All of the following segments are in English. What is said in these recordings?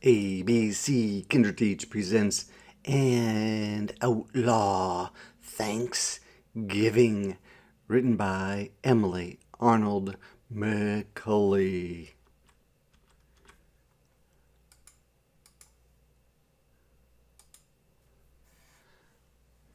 ABC Kinderteach presents and Outlaw Thanksgiving, written by Emily Arnold McCully.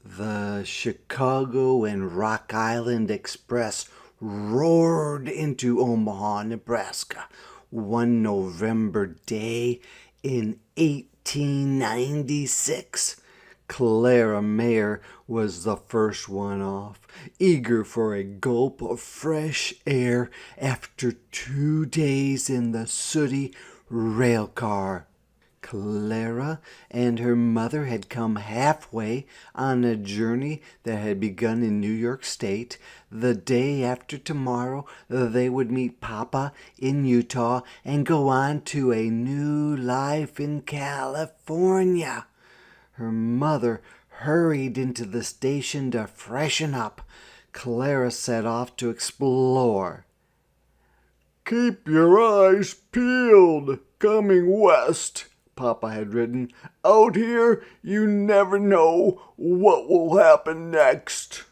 The Chicago and Rock Island Express roared into Omaha, Nebraska, one November day in 1896. Clara Mayer was the first one off, eager for a gulp of fresh air after 2 days in the sooty rail car. Clara and her mother had come halfway on a journey that had begun in New York State. The day after tomorrow, they would meet Papa in Utah and go on to a new life in California. Her mother hurried into the station to freshen up. Clara set off to explore. "Keep your eyes peeled, coming west," Papa had written. "Out here, you never know what will happen next."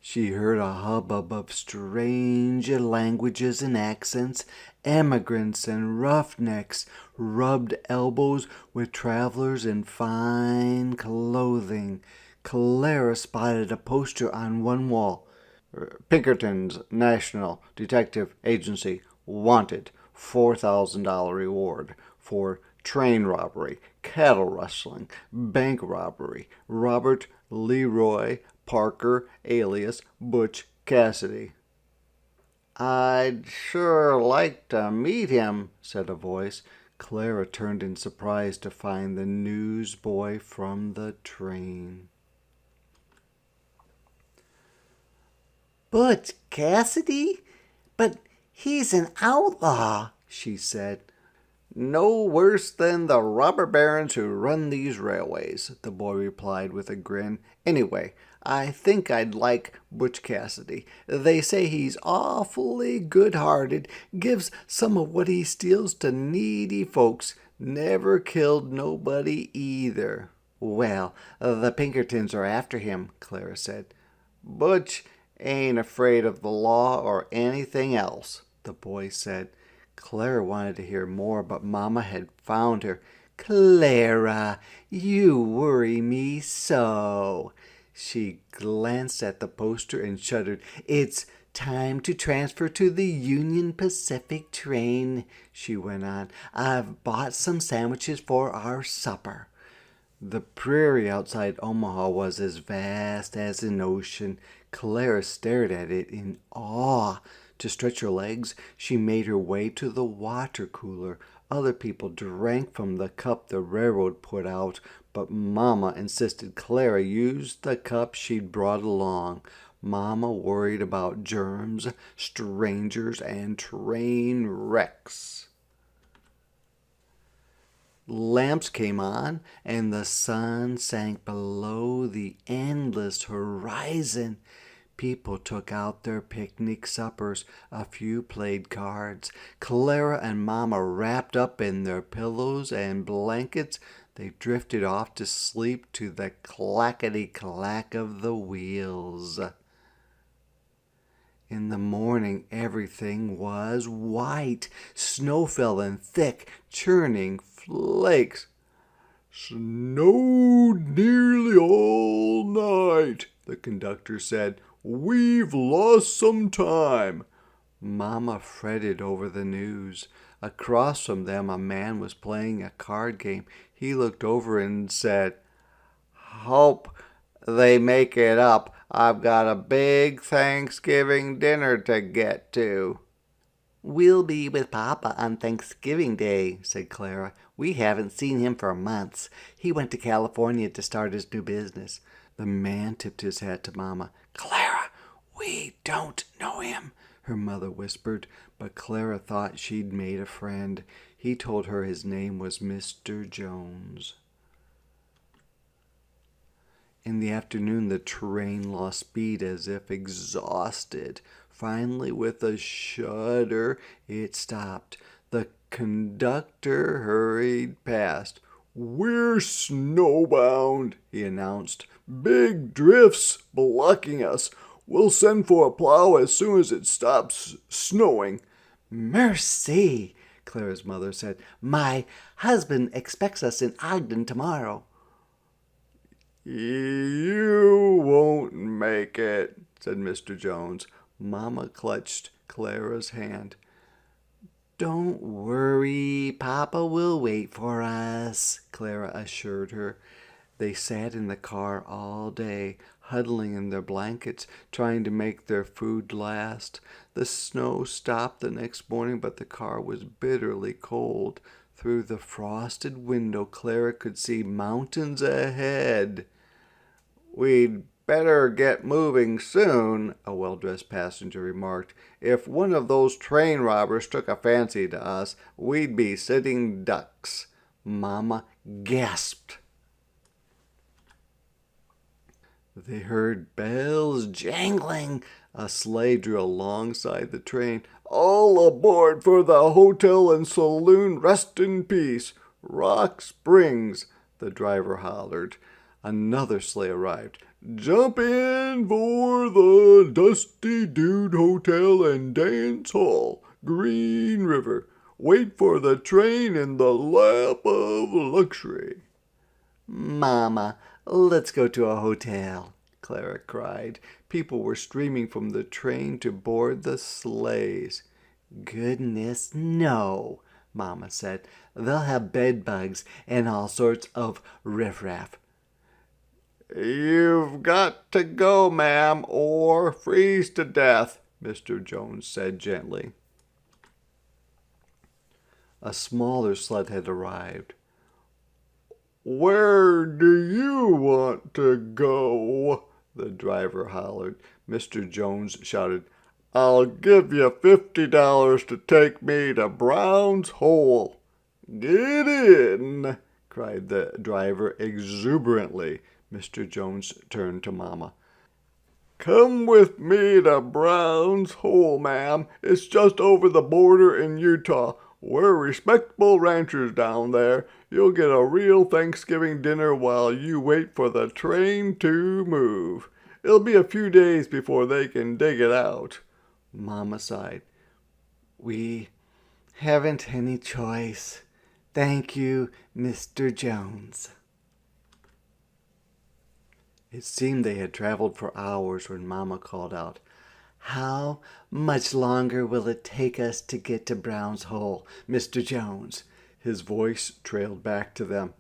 She heard a hubbub of strange languages and accents. Emigrants and roughnecks rubbed elbows with travelers in fine clothing. Clara spotted a poster on one wall. "Pinkerton's National Detective Agency wanted. $4,000 reward for train robbery, cattle rustling, bank robbery. Robert Leroy Parker, alias Butch Cassidy." "I'd sure like to meet him," said a voice. Clara turned in surprise to find the newsboy from the train. "Butch Cassidy? But he's an outlaw," she said. "No worse than the robber barons who run these railways," the boy replied with a grin. "Anyway, I think I'd like Butch Cassidy. They say he's awfully good-hearted, gives some of what he steals to needy folks, never killed nobody either." "Well, the Pinkertons are after him," Clara said. "Butch ain't afraid of the law or anything else," the boy said. Clara wanted to hear more, but Mama had found her. "Clara, you worry me so." She glanced at the poster and shuddered. "It's time to transfer to the Union Pacific train," she went on. "I've bought some sandwiches for our supper." The prairie outside Omaha was as vast as an ocean. Clara stared at it in awe. To stretch her legs, she made her way to the water cooler. Other people drank from the cup the railroad put out, but Mama insisted Clara use the cup she'd brought along. Mama worried about germs, strangers, and train wrecks. Lamps came on, and the sun sank below the endless horizon. People took out their picnic suppers. A few played cards. Clara and Mama, wrapped up in their pillows and blankets, they drifted off to sleep to the clackety-clack of the wheels. In the morning, everything was white. Snow fell in thick, churning flakes. "Snowed nearly all night," the conductor said. "We've lost some time." Mama fretted over the news. Across from them, a man was playing a card game. He looked over and said, "Hope they make it up. I've got a big Thanksgiving dinner to get to." "We'll be with Papa on Thanksgiving Day," said Clara. "We haven't seen him for months. He went to California to start his new business." The man tipped his hat to Mama. "Clara, we don't know him," her mother whispered, but Clara thought she'd made a friend. He told her his name was Mr. Jones. In the afternoon, the train lost speed as if exhausted. Finally, with a shudder, it stopped. The conductor hurried past. "We're snowbound," he announced. "Big drifts blocking us. We'll send for a plow as soon as it stops snowing." "Mercy," Clara's mother said. "My husband expects us in Ogden tomorrow." "You won't make it," said Mr. Jones. Mama clutched Clara's hand. "Don't worry, Papa will wait for us," Clara assured her. They sat in the car all day, huddling in their blankets, trying to make their food last. The snow stopped the next morning, but the car was bitterly cold. Through the frosted window, Clara could see mountains ahead. "We'd better get moving soon," a well-dressed passenger remarked. "If one of those train robbers took a fancy to us, we'd be sitting ducks." Mama gasped. They heard bells jangling. A sleigh drew alongside the train. "All aboard for the hotel and saloon. Rest in peace. Rock Springs," the driver hollered. Another sleigh arrived. "Jump in for the Dusty Dude Hotel and Dance Hall, Green River. Wait for the train in the lap of luxury." "Mama, let's go to a hotel," Clara cried. People were streaming from the train to board the sleighs. "Goodness, no," Mama said. "They'll have bed bugs and all sorts of riffraff." "You've got to go, ma'am, or freeze to death," Mr. Jones said gently. A smaller sled had arrived. "Where do you want to go?" the driver hollered. Mr. Jones shouted, "I'll give you $50 to take me to Brown's Hole." "Get in!" cried the driver exuberantly. Mr. Jones turned to Mama. "Come with me to Brown's Hole, ma'am. It's just over the border in Utah. We're respectable ranchers down there. You'll get a real Thanksgiving dinner while you wait for the train to move. It'll be a few days before they can dig it out." Mama sighed. "We haven't any choice. Thank you, Mr. Jones." It seemed they had traveled for hours when Mama called out, "How much longer will it take us to get to Brown's Hole, Mr. Jones?" His voice trailed back to them.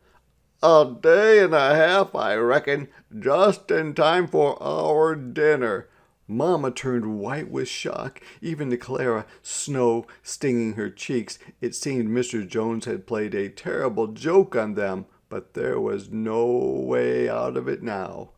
"A day and a half, I reckon, just in time for our dinner." Mama turned white with shock. Even to Clara, snow stinging her cheeks, it seemed Mr. Jones had played a terrible joke on them, but there was no way out of it now.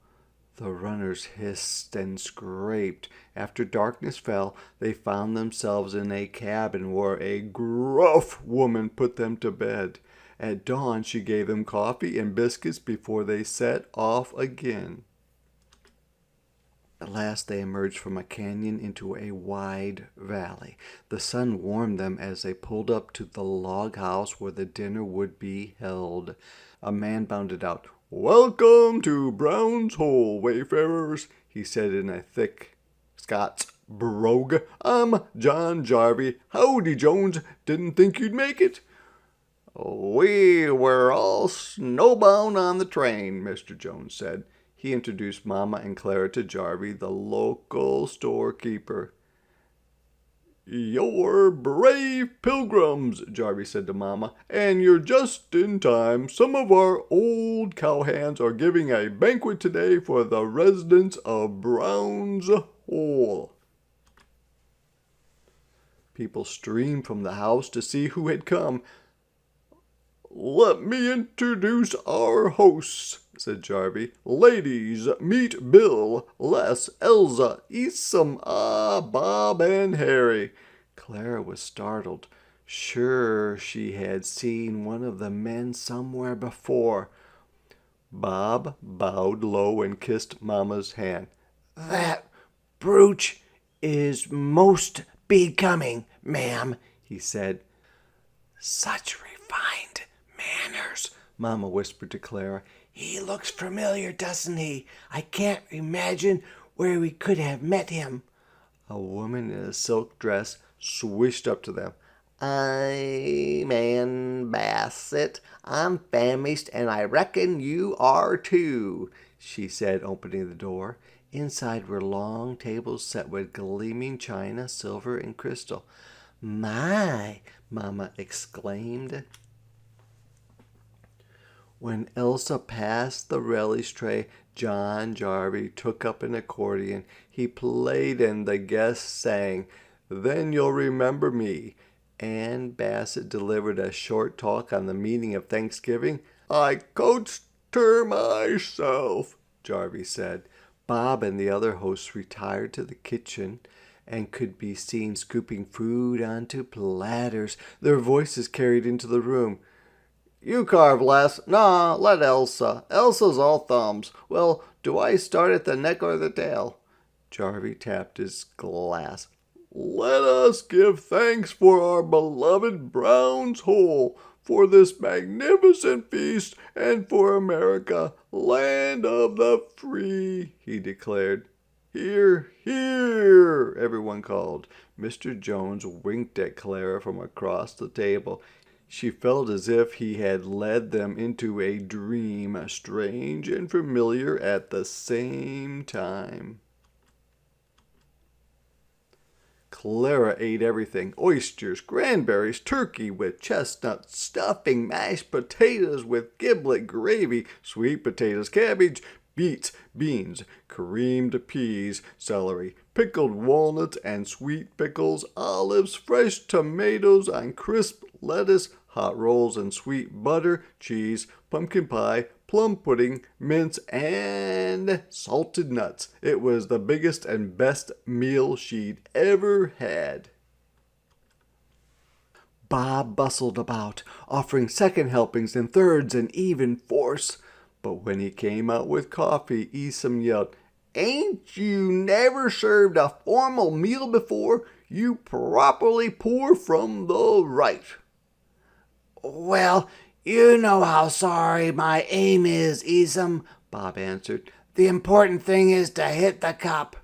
The runners hissed and scraped. After darkness fell, they found themselves in a cabin where a gruff woman put them to bed. At dawn, she gave them coffee and biscuits before they set off again. At last they emerged from a canyon into a wide valley. The sun warmed them as they pulled up to the log house where the dinner would be held. A man bounded out. "Welcome to Brown's Hole, wayfarers," he said in a thick Scots brogue. "I'm John Jarvie. Howdy, Jones. Didn't think you'd make it." "We were all snowbound on the train," Mr. Jones said. He introduced Mama and Clara to Jarvie, the local storekeeper. "You're brave pilgrims," Jarvie said to Mama, "and you're just in time. Some of our old cowhands are giving a banquet today for the residents of Brown's Hole." People streamed from the house to see who had come. "Let me introduce our hosts," said Jarvie. "Ladies, meet Bill, Les, Elza, Isam, Bob, and Harry." Clara was startled. Sure, she had seen one of the men somewhere before. Bob bowed low and kissed Mama's hand. "That brooch is most becoming, ma'am," he said. Such refined manners, Mama whispered to Clara. He looks familiar, doesn't he? I can't imagine where we could have met him. A woman in a silk dress swished up to them. I'm Ann Bassett. I'm famished, and I reckon you are too, she said, opening the door. Inside were long tables set with gleaming china, silver, and crystal. My, Mama exclaimed. When Elsa passed the relish tray, John Jarvie took up an accordion. He played and the guests sang, Then You'll Remember Me. Ann Bassett delivered a short talk on the meaning of Thanksgiving. I coached her myself, Jarvie said. Bob and the other hosts retired to the kitchen and could be seen scooping food onto platters, their voices carried into the room. You carve, Les. Nah, let Elsa. Elsa's all thumbs. Well, do I start at the neck or the tail? Jarvie tapped his glass. Let us give thanks for our beloved Brown's Hole, for this magnificent feast, and for America, land of the free, he declared. Hear, hear, everyone called. Mr. Jones winked at Clara from across the table. She felt as if he had led them into a dream, strange and familiar at the same time. Clara ate everything. Oysters, cranberries, turkey with chestnut stuffing, mashed potatoes with giblet gravy, sweet potatoes, cabbage, beets, beans, creamed peas, celery, pickled walnuts and sweet pickles, olives, fresh tomatoes on crisp lettuce, hot rolls and sweet butter, cheese, pumpkin pie, plum pudding, mince, and salted nuts. It was the biggest and best meal she'd ever had. Bob bustled about, offering second helpings and thirds and even fourths. But when he came out with coffee, Esom yelled, Ain't you never served a formal meal before? You properly pour from the right. Well, you know how sorry my aim is, Esom, Bob answered. The important thing is to hit the cup.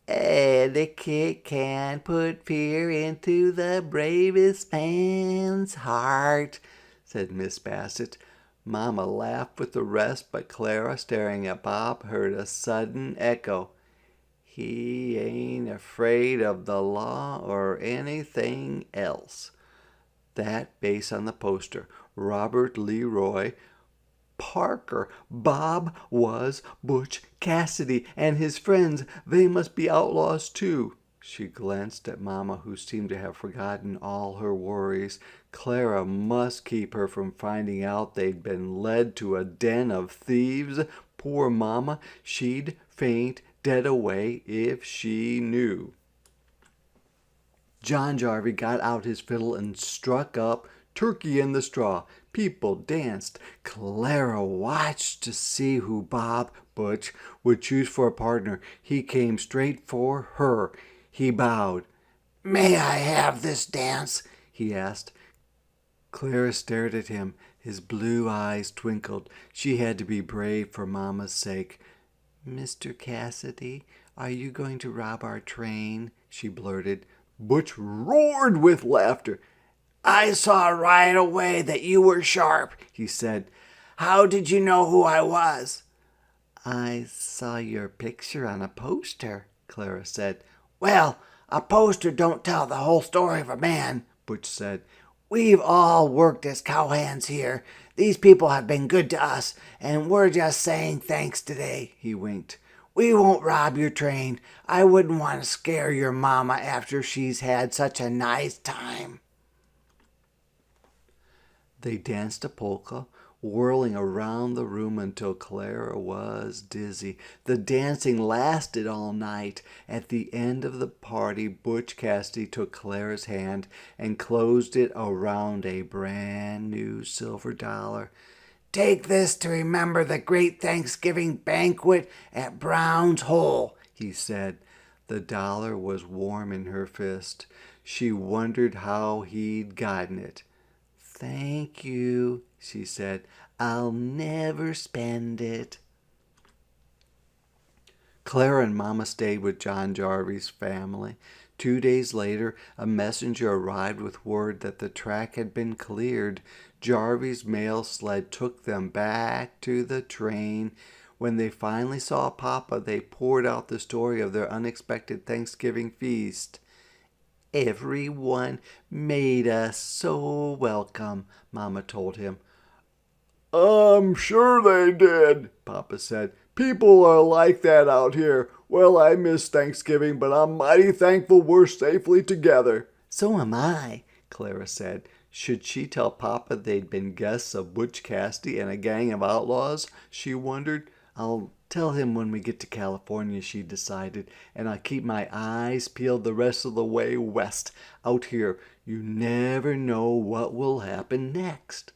Etiquette can put fear into the bravest man's heart, said Miss Bassett. Mama laughed with the rest, but Clara, staring at Bob, heard a sudden echo. He ain't afraid of the law or anything else. That base on the poster, Robert Leroy Parker. Bob was Butch Cassidy, and his friends, they must be outlaws too. She glanced at Mama, who seemed to have forgotten all her worries. Clara must keep her from finding out they'd been led to a den of thieves. Poor Mama, she'd faint dead away if she knew. John Jarvie got out his fiddle and struck up Turkey in the Straw. People danced. Clara watched to see who Bob Butch would choose for a partner. He came straight for her. He bowed. May I have this dance? He asked. Clara stared at him. His blue eyes twinkled. She had to be brave for Mama's sake. Mr. Cassidy, are you going to rob our train? She blurted. Butch roared with laughter. I saw right away that you were sharp, he said. How did you know who I was? I saw your picture on a poster, Clara said. Well, a poster don't tell the whole story of a man, Butch said. We've all worked as cowhands here. These people have been good to us, and we're just saying thanks today, he winked. We won't rob your train. I wouldn't want to scare your mama after she's had such a nice time. They danced a polka, whirling around the room until Clara was dizzy. The dancing lasted all night. At the end of the party, Butch Cassidy took Clara's hand and closed it around a brand new silver dollar. Take this to remember the great Thanksgiving banquet at Brown's Hole, he said. The dollar was warm in her fist. She wondered how he'd gotten it. "Thank you," she said. "I'll never spend it." Clara and Mama stayed with John Jarvie's family. 2 days later, a messenger arrived with word that the track had been cleared. Jarvie's mail sled took them back to the train. When they finally saw Papa, they poured out the story of their unexpected Thanksgiving feast. "Everyone made us so welcome," Mama told him. "I'm sure they did," Papa said. "People are like that out here. Well, I miss Thanksgiving, but I'm mighty thankful we're safely together." "So am I," Clara said. Should she tell Papa they'd been guests of Butch Cassidy and a gang of outlaws? She wondered. "I'll tell him when we get to California," she decided, "and I'll keep my eyes peeled the rest of the way west. Out here, you never know what will happen next."